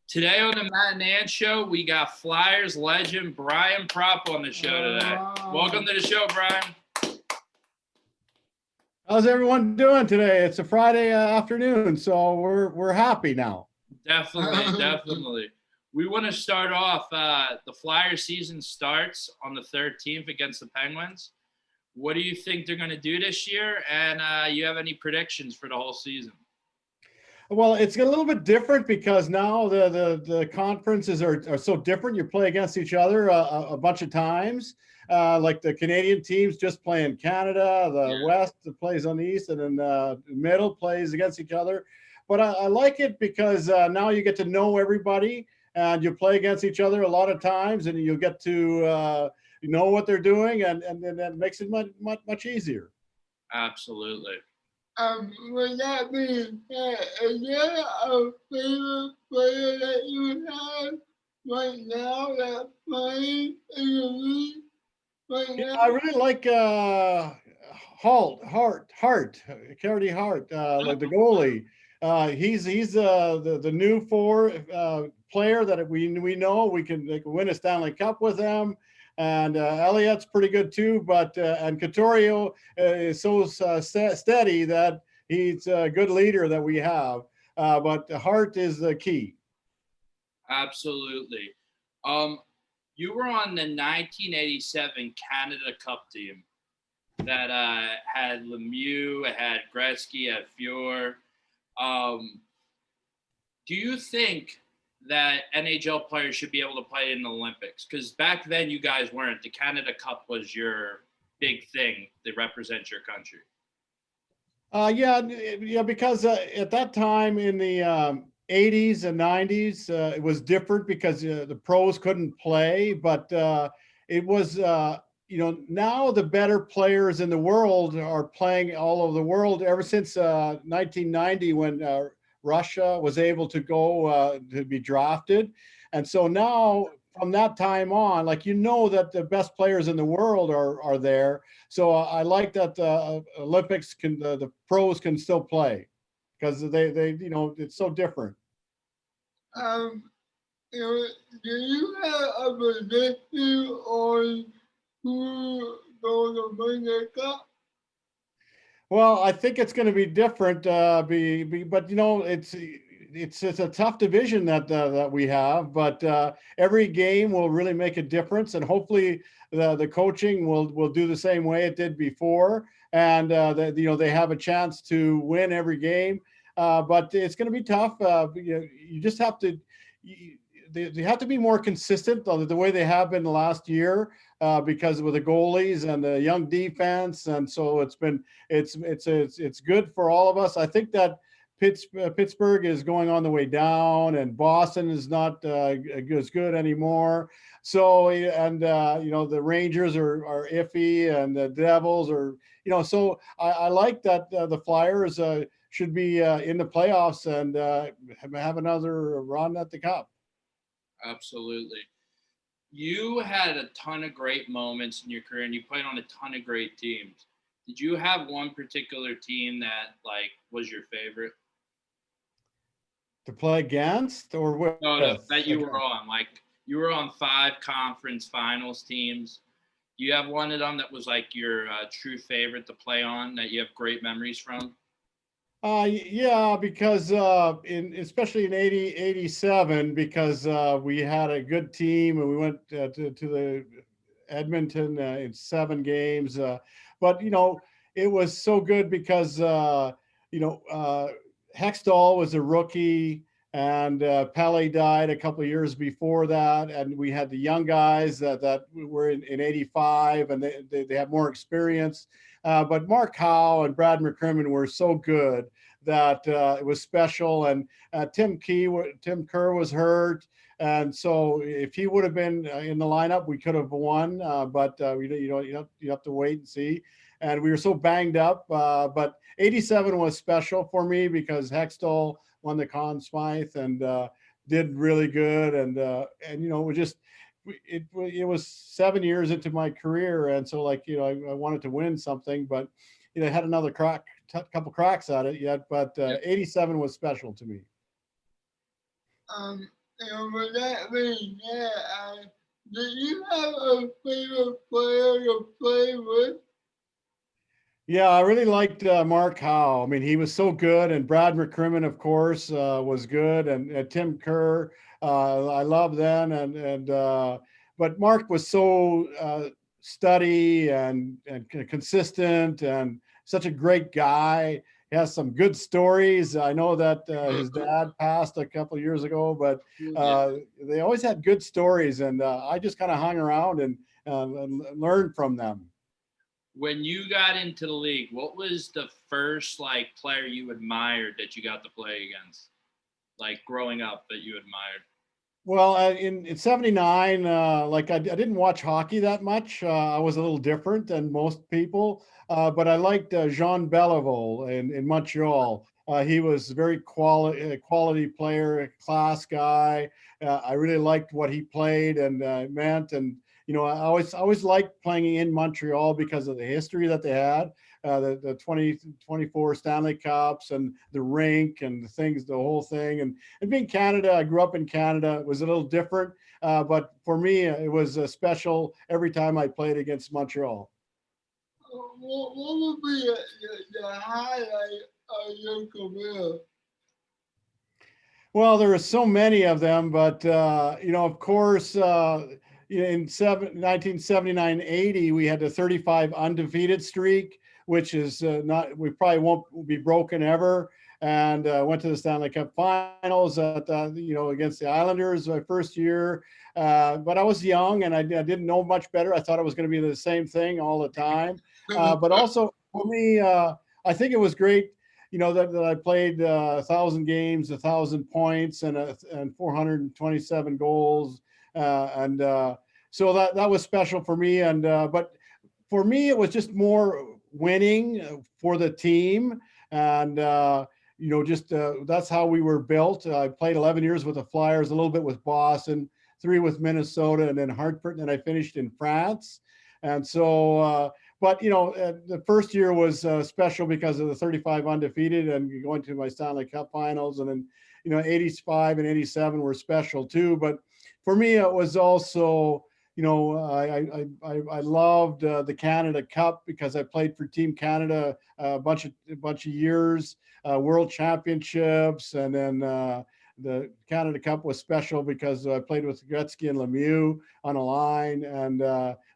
Today on the Matt and Ann Show, we got Flyers legend Brian Propp on the show today. Welcome to the show, Brian. How's everyone doing today? It's a Friday afternoon, so we're happy now. Definitely. We want to start off. The Flyers season starts on the 13th against the Penguins. What do you think they're going to do this year? And you have any predictions for the whole season? Well, it's a little bit different because now the conferences are so different. You play against each other a bunch of times. Like the Canadian teams just play in Canada, the West plays on the East, and then the middle plays against each other. But I like it because now you get to know everybody and you play against each other a lot of times, and you get to know what they're doing, and that makes it much easier. Absolutely. Would that be, is there a favorite player that you have right now that's playing in the league right now? I really like Hart, Cardy Hart, like the goalie. He's the new player that we know we can win a Stanley Cup with him. And Elliott's pretty good too, but and Couturier is so steady that he's a good leader that we have. But Hart is the key. Absolutely. You were on the 1987 Canada Cup team that had Lemieux, it had Gretzky, had Fior. Do you think that NHL players should be able to play in the Olympics? Because back then you guys weren't. The Canada Cup was your big thing to represent your country. Yeah, because at that time in the 80s and 90s, it was different because the pros couldn't play, but it was, now the better players in the world are playing all over the world ever since 1990 when Russia was able to go to be drafted. And so now from that time on, like, that the best players in the world are there. So I like that the Olympics the pros can still play because they it's so different. Do you have a prediction on who going to win the cup? Well, I think it's going to be different. But it's a tough division that we have. But every game will really make a difference, and hopefully the coaching will do the same way it did before, and they have a chance to win every game. But it's going to be tough. You just have to. They have to be more consistent the way they have been the last year because with the goalies and the young defense, and so it's good for all of us. I think that Pittsburgh is going on the way down, and Boston is not as good anymore. So the Rangers are iffy, and the Devils are So I like that the Flyers should be in the playoffs and have another run at the Cup. Absolutely. You had a ton of great moments in your career, and you played on a ton of great teams. Did you have one particular team that was your favorite? To play against or with? No, that you were on. Like, you were on 5 conference finals teams. Do you have one of them that was your true favorite to play on that you have great memories from? Yeah, because especially in 87, because we had a good team and we went to the Edmonton in 7 games. But it was so good because Hextall was a rookie, and Pele died a couple of years before that, and we had the young guys that were in 85, and they had more experience. But Mark Howe and Brad McCrimmon were so good that it was special. And Tim Kerr was hurt, and so if he would have been in the lineup, we could have won. But you have to wait and see. And we were so banged up. But 87 was special for me because Hextall won the Conn Smythe and did really good. And it was 7 years into my career, and so I wanted to win something, but I had another couple cracks at it yet. But 87 was special to me. And with that being said, do you have a favorite player to play with? Yeah, I really liked Mark Howe. I mean, he was so good, and Brad McCrimmon, of course, was good, and Tim Kerr. I love them, and but Mark was so steady and consistent, and such a great guy. He has some good stories. I know that his dad passed a couple of years ago, but they always had good stories, and I just kind of hung around and learned from them. When you got into the league, what was the first like player you admired that you got to play against? Like growing up that you admired? Well, in '79, like I didn't watch hockey that much. I was a little different than most people, but I liked Jean Beliveau in Montreal. He was very quality player, class guy. I really liked what he played and meant, and I always liked playing in Montreal because of the history that they had, the 2024 Stanley Cups and the rink and the things, the whole thing, and being Canada, I grew up in Canada. It was a little different, but for me, it was special every time I played against Montreal. What would be the highlight of your career? Well, there are so many of them, but of course, in 1979-80, we had the 35 undefeated streak, which is not, we probably won't be broken ever. And went to the Stanley Cup Finals against the Islanders my first year. But I was young and I didn't know much better. I thought it was going to be the same thing all the time. But also for me, I think it was great that I played 1,000 games, 1,000 points, and 427 goals, and so that was special for me. And but for me, it was just more winning for the team, and just that's how we were built. I played 11 years with the Flyers, a little bit with Boston, 3 with Minnesota, and then Hartford, and then I finished in France, and so. But the first year was special because of the 35 undefeated and going to my Stanley Cup Finals, and then 85 and 87 were special too. But for me, it was also I loved the Canada Cup because I played for Team Canada a bunch of years, World Championships, and then the Canada Cup was special because I played with Gretzky and Lemieux on a line, and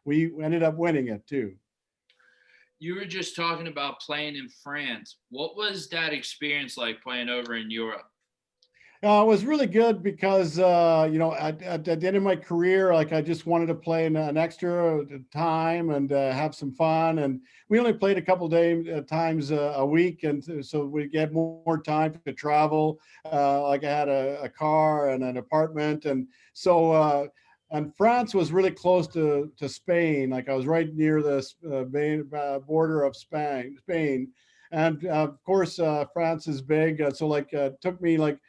we ended up winning it too. You were just talking about playing in France. What was that experience like playing over in Europe? It was really good because at the end of my career, like I just wanted to play an extra time and have some fun. And we only played a couple times a week, and so we get more time to travel. Like I had a car and an apartment, and so. And France was really close to Spain. Like I was right near the border of Spain, and of course France is big. So like it took me like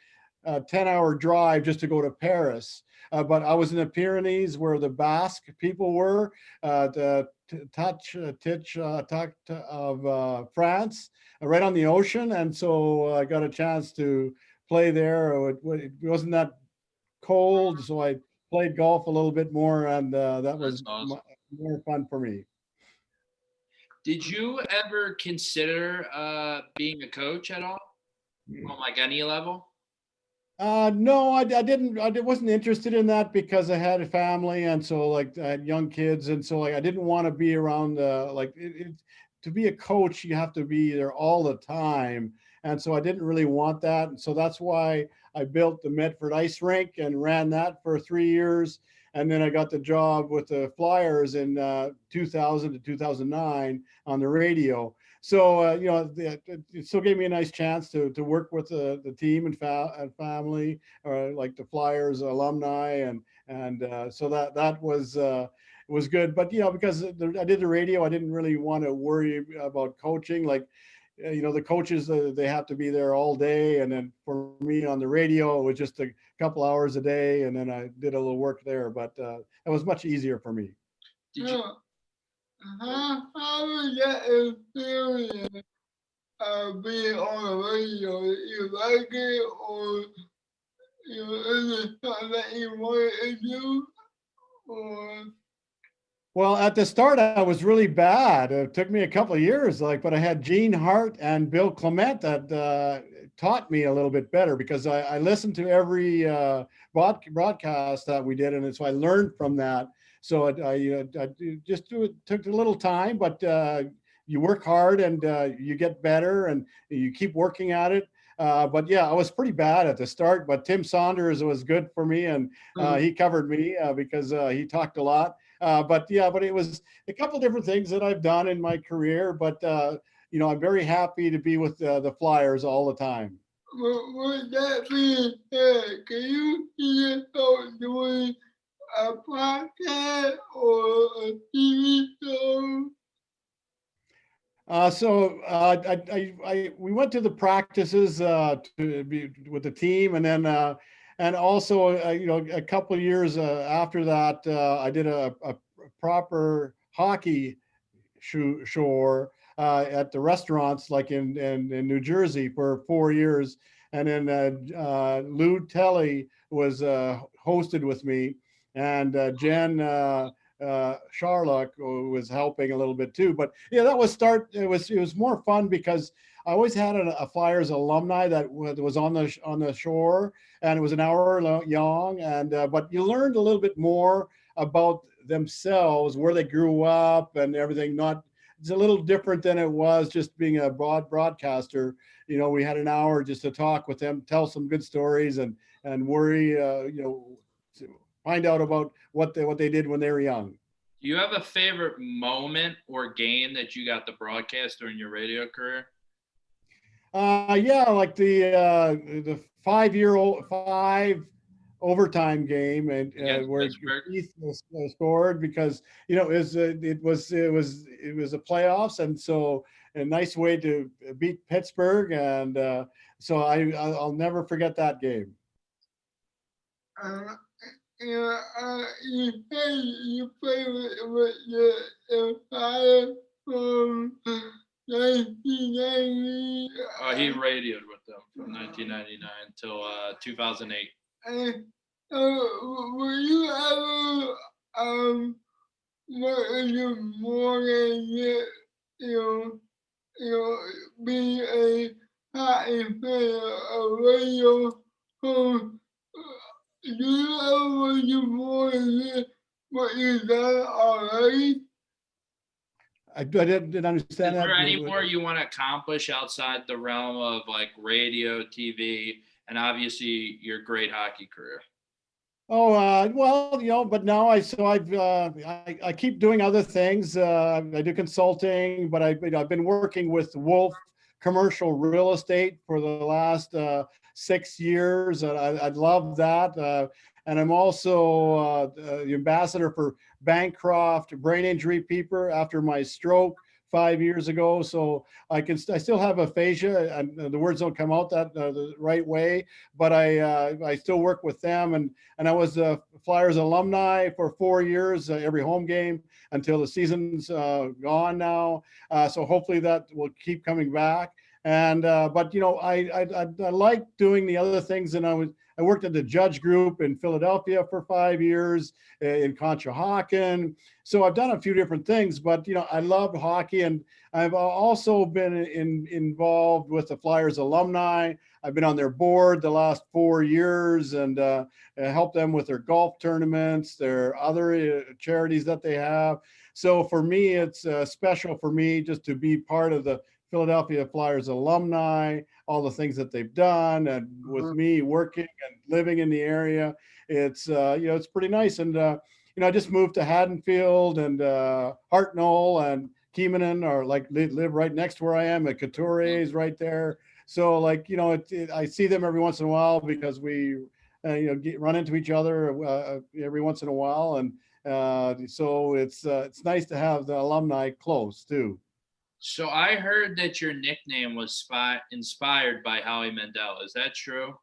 a 10-hour drive just to go to Paris. But I was in the Pyrenees where the Basque people were, the touch of France, right on the ocean. And so I got a chance to play there. It wasn't that cold, so I played golf a little bit more, and that That's was awesome. more fun for me. Did you ever consider being a coach at all on like any level? No, I didn't. Wasn't interested in that because I had a family, and so like I had young kids, and so like I didn't want to be around. To be a coach, you have to be there all the time, and so I didn't really want that. And so that's why I built the Medford Ice Rink and ran that for 3 years, and then I got the job with the Flyers in 2000 to 2009 on the radio. So it still gave me a nice chance to work with the team and family, or like the Flyers alumni, and so that was good. But because I did the radio, I didn't really want to worry about coaching. Like the coaches, they have to be there all day, and then for me on the radio, it was just a couple hours a day, and then I did a little work there. But it was much easier for me. Did you? How was that experience being on the radio? You like it, or is it something that you wanted to do, or Well, at the start, I was really bad. It took me a couple of years, but I had Gene Hart and Bill Clement that taught me a little bit better because I listened to every broadcast that we did, and so I learned from that. So it took a little time, but you work hard and you get better, and you keep working at it. But yeah, I was pretty bad at the start, but Tim Saunders was good for me, and he covered me because he talked a lot. But it was a couple different things that I've done in my career. But I'm very happy to be with the Flyers all the time. would that be, can you see yourself doing a podcast or a TV show? We went to the practices to be with the team, and then and also a couple of years after that, I did a proper hockey show at the restaurants like in New Jersey for 4 years, and then Lou Telly was hosted with me, and Jen Charlock was helping a little bit too. But yeah, that was start. It was more fun because I always had a Flyers alumni that was on the shore, and it was an hour long, and but you learned a little bit more about themselves, where they grew up and everything. Not It's a little different than it was just being a broadcaster. We had an hour just to talk with them, tell some good stories, and worry, to find out about what they did when they were young. Do you have a favorite moment or game that you got to broadcast during your radio career? Yeah, like the 5 overtime game, and Against where Pittsburgh? Keith scored, because it was a playoffs, and so a nice way to beat Pittsburgh, and so I'll never forget that game. Uh, you say you play with the fire from 1990. He radioed with them from 1999 till 2008. And were you ever what is it more than you know being a hockey player, a radio host? Do you ever want to more than what you've done already? I didn't understand Is that. there any more you want to accomplish outside the realm of like radio, TV, and obviously your great hockey career? Oh, well, but now I keep doing other things. I do consulting, but I've been working with Wolf Commercial Real Estate for the last 6 years. I love that. And I'm also the ambassador for Bancroft Brain Injury People after my stroke 5 years ago. So I still have aphasia, and the words don't come out that the right way, but I still work with them, and I was a Flyers alumni for 4 years, every home game until the season's gone now. So hopefully that will keep coming back. And but I like doing the other things, and I worked at the Judge Group in Philadelphia for 5 years, in Conshohocken. So I've done a few different things, but I love hockey, and I've also been involved with the Flyers alumni. I've been on their board the last 4 years, and helped them with their golf tournaments, their other charities that they have. So for me, it's special for me just to be part of the Philadelphia Flyers alumni, all the things that they've done, and with me working and living in the area, it's pretty nice. And I just moved to Haddonfield, and Hartnell and Keemanen are live right next to where I am. At Couture is right there. So I see them every once in a while because we run into each other every once in a while, and so it's nice to have the alumni close too. So I heard that your nickname was inspired by Howie Mandel. Is that true?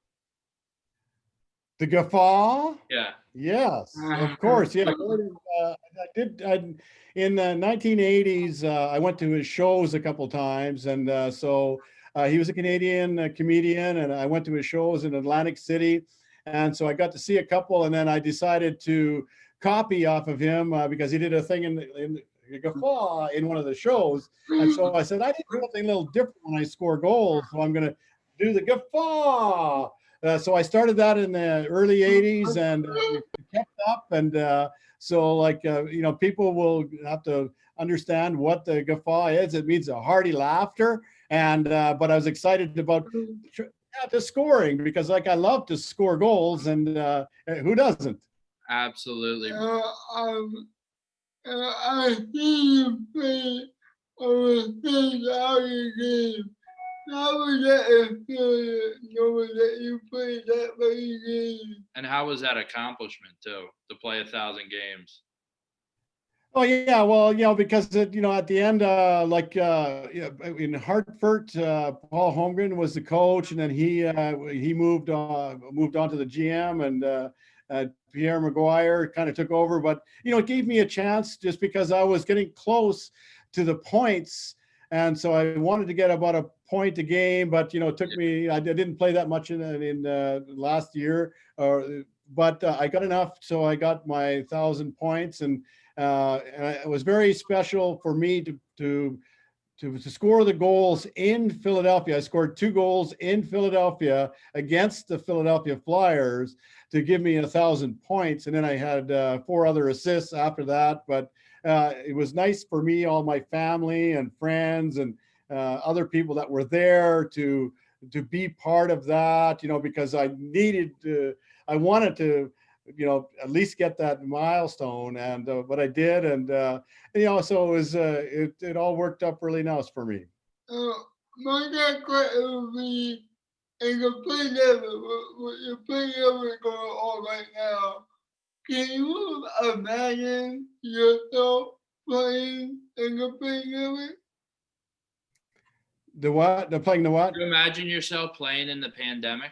The Guffaw? Yeah. Yes, of course. Yeah, in the 1980s. I went to his shows a couple times, and so he was a Canadian comedian, and I went to his shows in Atlantic City. And so I got to see a couple, and then I decided to copy off of him because he did a thing in Guffaw in one of the shows. And so I said, I did something a little different when I score goals, so I'm going to do the Guffaw. So I started that in the early 80s, and it kept up. And so like, people will have to understand what the Guffaw is. It means a hearty laughter. And but I was excited about the scoring because like I love to score goals, and who doesn't? Absolutely. I see you play overseas all your game. How was that experience knowing that you played that many games? And how was that accomplishment too, to play 1,000 games? Oh yeah, well, because at the end, in Hartford, Paul Holmgren was the coach, and then he moved on to the GM, and Pierre Maguire kind of took over. But it gave me a chance just because I was getting close to the points, and so I wanted to get about a point a game. But it took me. I didn't play that much in last year, but I got enough, so I got my 1,000 points, and it was very special for me to score the goals in Philadelphia. I scored 2 goals in Philadelphia against the Philadelphia Flyers to give me 1,000 points, and then I had 4 other assists after that. But it was nice for me, all my family and friends and other people that were there to be part of that. Because I wanted to at least get that milestone, and what I did, and so it was it all worked up really nice for me. My next question would be, in the play level, what your play level is going on right now, can you imagine yourself playing in the play level? The what? The playing the what? Can you imagine yourself playing in the pandemic?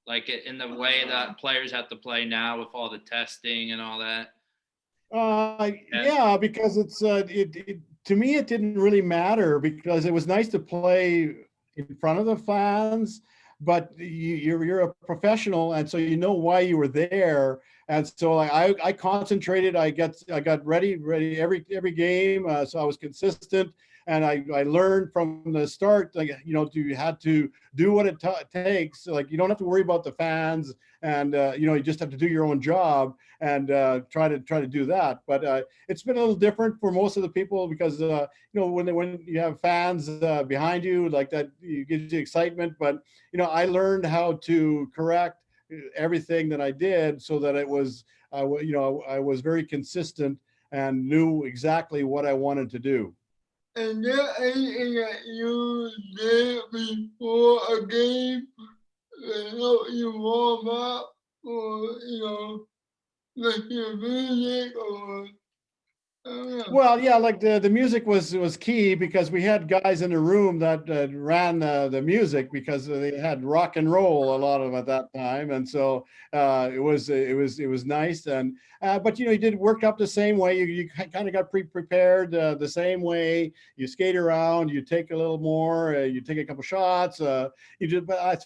Like in the way that players have to play now with all the testing and all that? Yeah, because it's to me it didn't really matter because it was nice to play in front of the fans, but you're a professional, and so you know why you were there. And so I concentrated. I got ready every game, so I was consistent, and I learned from the start. Like you had to do what it takes. Like you don't have to worry about the fans, and you just have to do your own job and try to do that. But it's been a little different for most of the people because when you have fans behind you like that, it gives you excitement. But I learned how to correct everything that I did so that it was I was very consistent and knew exactly what I wanted to do. And there anything that you did before a game to help you warm up, or like your music, or I don't know. Well, yeah, like the music was key because we had guys in the room that ran the music because they had rock and roll a lot of them at that time, and so it was nice. And but you did work up the same way. You kind of got prepared the same way. You skate around, you take a little more, you take a couple shots. But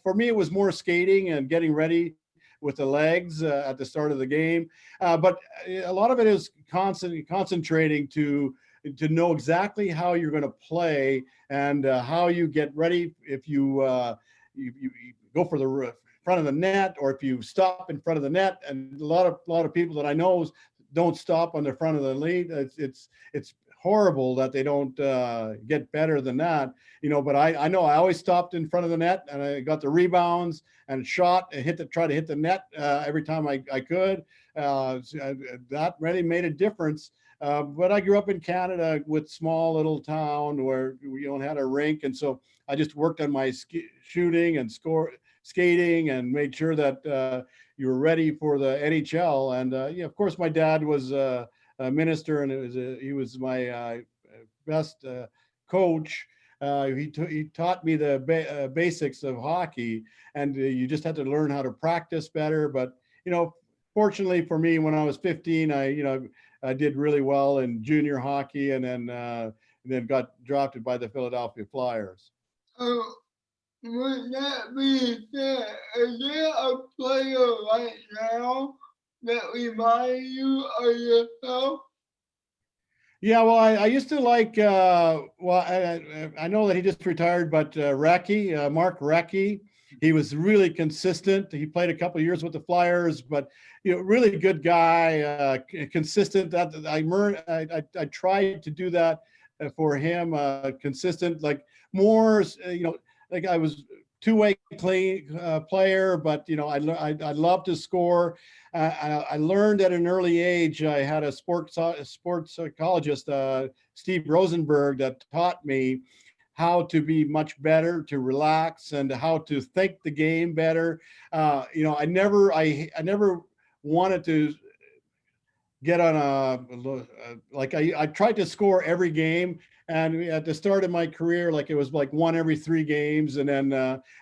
for me, it was more skating and getting ready with the legs at the start of the game. But a lot of it is concentrating to know exactly how you're going to play and how you get ready if you go for the front of the net, or if you stop in front of the net. And a lot of people that I know don't stop on the front of the lead. It's horrible that they don't get better than that, but I know I always stopped in front of the net, and I got the rebounds and shot and try to hit the net every time I could. That really made a difference. But I grew up in Canada with small little town where we don't had a rink, and so I just worked on my shooting and skating and made sure that you were ready for the NHL. And of course, my dad was a minister, and he was my best coach. He taught me the basics of hockey, and you just had to learn how to practice better. But fortunately for me, when I was 15, I did really well in junior hockey, and then got drafted by the Philadelphia Flyers. with that being said, is there a player right now that reminds you of yourself? Yeah, well, I used to like, I know that he just retired, but Mark Recchi, he was really consistent. He played a couple of years with the Flyers, but really good guy, consistent. That I tried to do that for him, consistent, like more, like I was two-way player, but I love to score. I learned at an early age. I had a sports psychologist, Steve Rosenberg, that taught me how to be much better, to relax, and how to think the game better. I never wanted to get on like I tried to score every game, and at the start of my career, like it was like one every 3 games, and then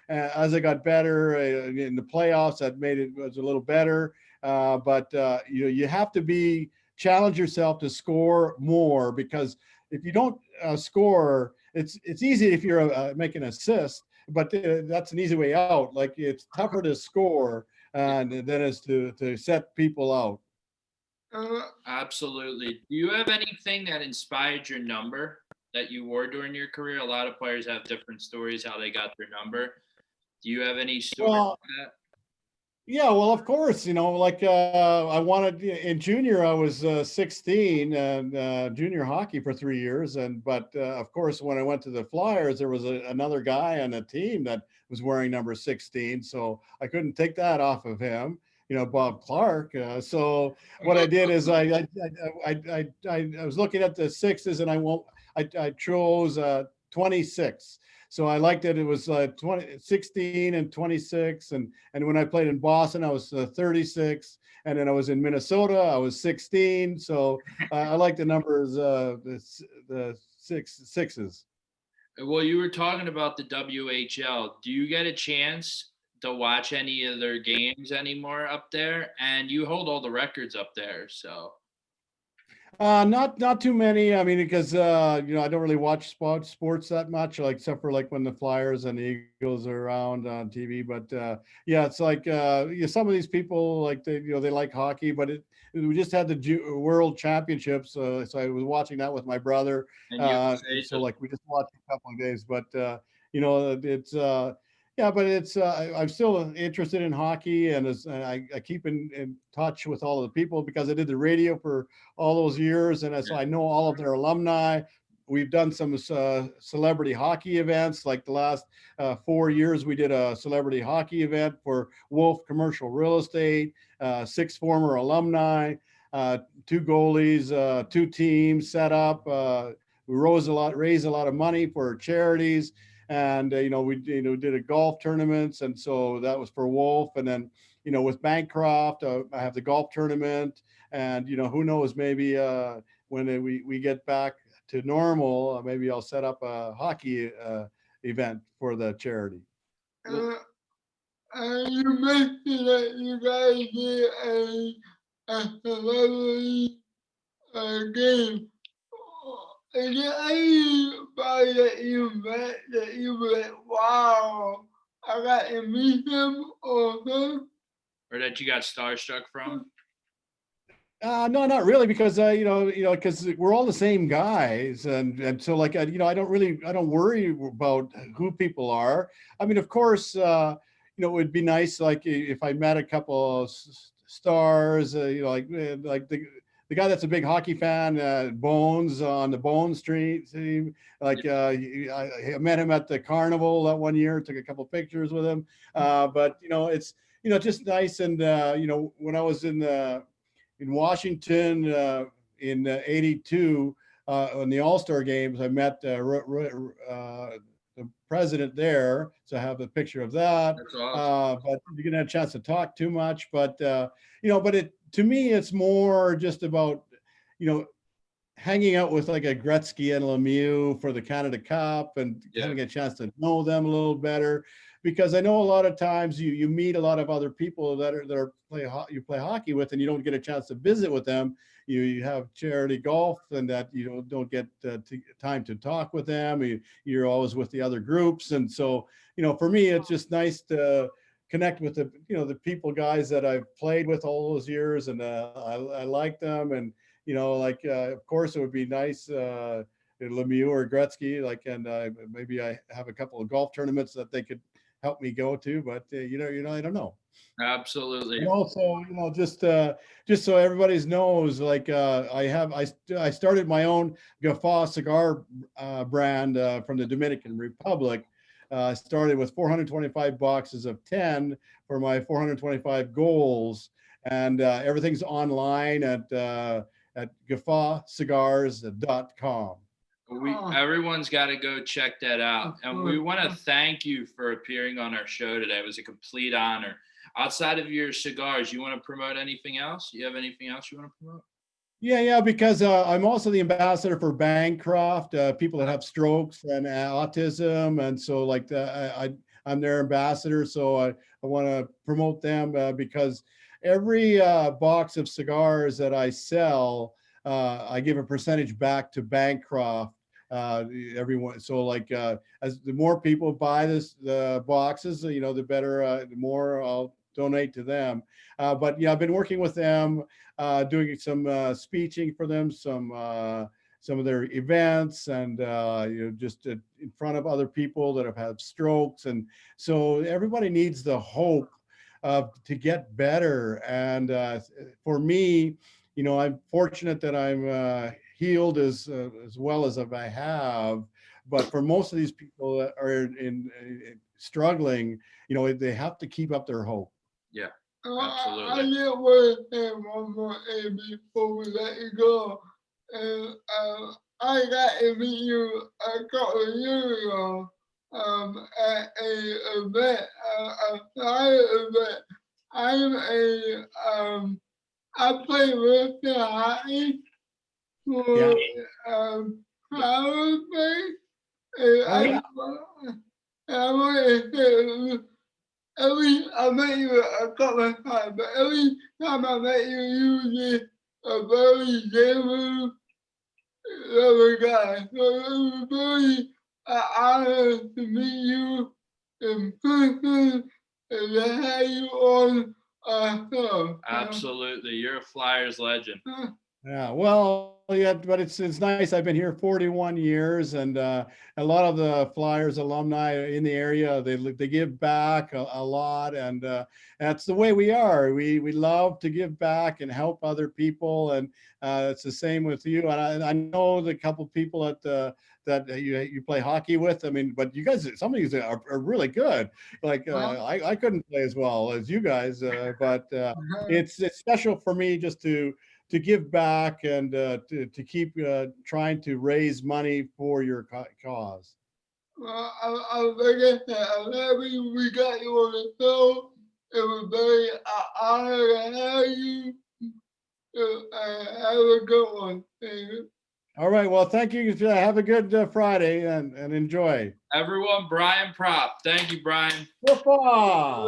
as I got better in the playoffs, that made it was a little better. But you have to be challenge yourself to score more, because if you don't score, it's easy if you're making an assist, but that's an easy way out. Like it's tougher to score than it is to set people out. Absolutely. Do you have anything that inspired your number that you wore during your career? A lot of players have different stories how they got their number. Do you have any story Well, like that? yeah, well, of course, like I wanted in junior, I was 16 and junior hockey for 3 years. But of course, when I went to the Flyers, there was another guy on the team that was wearing number 16. So I couldn't take that off of him, Bob Clark. So what I did is I was looking at the sixes, and I chose 26. So I liked it. It was 16 and 26. And when I played in Boston, I was 36. And then I was in Minnesota, I was 16. So I like the numbers, the sixes. Well, you were talking about the WHL. Do you get a chance to watch any of their games anymore up there? And you hold all the records up there, so. Not too many. I mean, because I don't really watch sports that much, like except for like when the Flyers and the Eagles are around on TV. But yeah, it's like some of these people like they like hockey, but we just had the World Championships, so I was watching that with my brother. And USA So like we just watched a couple of days, but it's. Yeah, but I'm still interested in hockey, and I keep in touch with all of the people because I did the radio for all those years, and so I know all of their alumni. We've done some celebrity hockey events. Like the last 4 years, we did a celebrity hockey event for Wolf Commercial Real Estate. 6 former alumni, 2 goalies, 2 teams set up. We raised a lot of money for charities, and we did a golf tournaments, and so that was for Wolf. And then with Bancroft, I have the golf tournament. And who knows, maybe when we get back to normal, maybe I'll set up a hockey event for the charity. You mentioned that you guys did a celebrity game. Is there anybody that you met that you were like, wow, I got to meet him or her? Or that you got starstruck from? No, not really, because because we're all the same guys, and so like I don't worry about who people are. I mean, of course, it would be nice like if I met a couple of stars, like the guy that's a big hockey fan, Bones on the Bone Street team. Like I met him at the carnival that one year, took a couple pictures with him. But it's just nice, and when I was in Washington in '82 in the All-Star games, I met the president there, so I have a picture of that. That's awesome. But you didn't have a chance to talk too much. But but to me, it's more just about hanging out with like a Gretzky and Lemieux for the Canada Cup, and having a chance to know them a little better. because I know a lot of times you meet a lot of other people that you play hockey with, and you don't get a chance to visit with them. You have charity golf, and that you don't get time to talk with them. You're always with the other groups, and so for me, it's just nice to connect with the people, guys that I've played with all those years, and I like them, and like of course it would be nice. Lemieux or Gretzky, and maybe I have a couple of golf tournaments that they could help me go to, but I don't know. Absolutely. And also, just so everybody knows, I started my own Guffaw cigar brand from the Dominican Republic. I started with 425 boxes of 10 for my 425 goals, and everything's online at guffawcigars.com. Everyone's got to go check that out. And we want to thank you for appearing on our show today. It was a complete honor. Outside of your cigars, you want to promote anything else? You have anything else you want to promote? Yeah, because I'm also the ambassador for Bancroft, people that have strokes and autism, and so I'm their ambassador. So I want to promote them because every box of cigars that I sell, I give a percentage back to Bancroft. Everyone, so as the more people buy the boxes, the better, the more I'll donate to them. But yeah, I've been working with them, doing some speeching for them, some of their events, and just in front of other people that have had strokes, and so everybody needs the hope to get better. And for me, I'm fortunate that I'm healed as well as I have. But for most of these people that are in struggling, they have to keep up their hope. Yeah, I absolutely. just want to say one more thing before we let you go. And I got to meet you a couple of years ago at a event, a flyer event. I play with the hockey for Power Play. And I want to I met you a couple of times, but every time I met you, you were a very genuine, loving guy. So it was very honor to meet you in person and to have you on our show. Absolutely. You're a Flyers legend. Yeah, well, yeah, but it's nice. I've been here 41 years, and a lot of the Flyers alumni in the area, they give back a lot, and that's the way we are. We love to give back and help other people, and it's the same with you. And I know the couple people that you play hockey with. I mean, but you guys, some of you are really good. I couldn't play as well as you guys, but it's special for me just to give back and to keep trying to raise money for your cause. Well, like I said, I'm happy we got you on the show. It was very honor to have you. Have a good one. All right. Well, thank you. Have a good Friday and enjoy. Everyone, Brian Propp. Thank you, Brian. Guffaw!